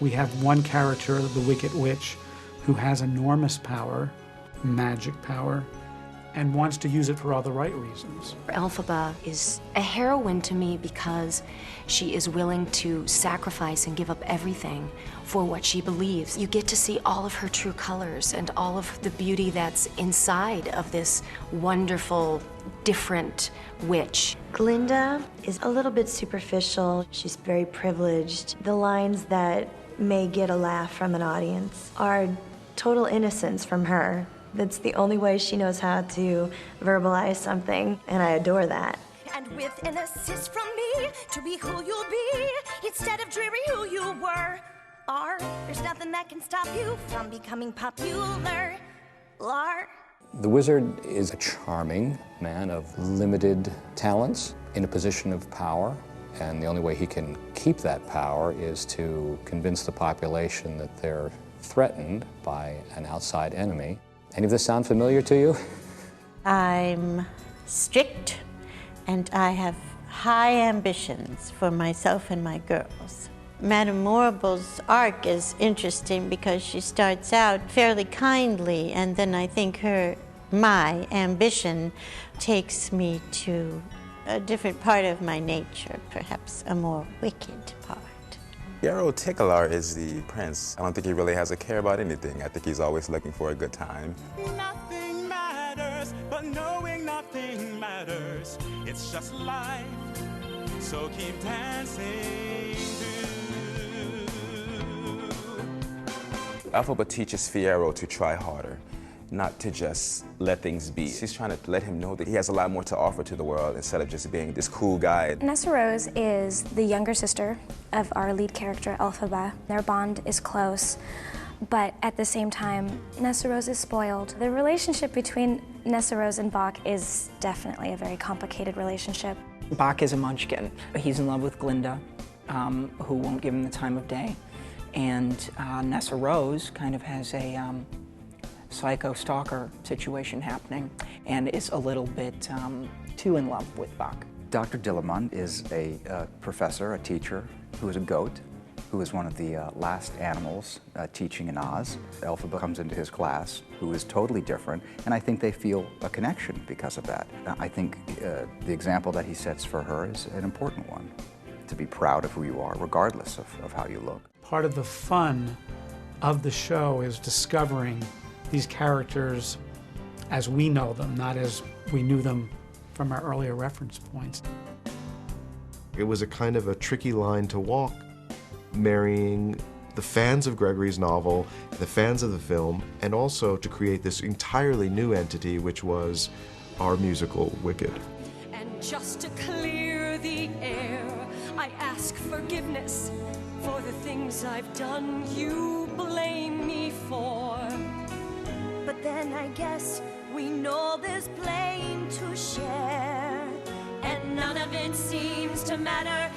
We have one character, the Wicked Witch, who has enormous power, magic power, and wants to use it for all the right reasons. Elphaba is a heroine to me because she is willing to sacrifice and give up everything for what she believes. You get to see all of her true colors and all of the beauty that's inside of this wonderful, different witch. Glinda is a little bit superficial. She's very privileged. The lines that may get a laugh from an audience are total innocence from her. That's the only way she knows how to verbalize something, and I adore that. And with an assist from me to be who you'll be, instead of dreary who you were. There's nothing that can stop you from becoming popular. The wizard is a charming man of limited talents in a position of power, and the only way he can keep that power is to convince the population that they're threatened by an outside enemy. Any of this sound familiar to you? I'm strict, and I have high ambitions for myself and my girls. Madame Morrible's arc is interesting because she starts out fairly kindly, and then I think my ambition takes me to a different part of my nature, perhaps a more wicked part. Yarrow Tickler is the prince. I don't think he really has a care about anything. I think he's always looking for a good time. Nothing matters, but knowing nothing matters. It's just life, so keep dancing too. Elphaba teaches Fiyero to try harder, not to just let things be. She's trying to let him know that he has a lot more to offer to the world instead of just being this cool guy. Nessa Rose is the younger sister of our lead character, Elphaba. Their bond is close, but at the same time, Nessa Rose is spoiled. The relationship between Nessa Rose and Bach is definitely a very complicated relationship. Bach is a munchkin. He's in love with Glinda, who won't give him the time of day. And Nessa Rose kind of has a psycho-stalker situation happening and is a little bit too in love with Bach. Dr. Dillamond is a professor, a teacher, who is a goat, who is one of the last animals teaching in Oz. Elphaba comes into his class, who is totally different, and I think they feel a connection because of that. I think the example that he sets for her is an important one, to be proud of who you are, regardless of how you look. Part of the fun of the show is discovering these characters as we know them, not as we knew them from our earlier reference points. It was a kind of a tricky line to walk, marrying the fans of Gregory's novel, the fans of the film, and also to create this entirely new entity, which was our musical, Wicked. And just to clear the air, I ask forgiveness for the things I've done you blame me for. But then I guess we know there's blame to share, and none of it seems to matter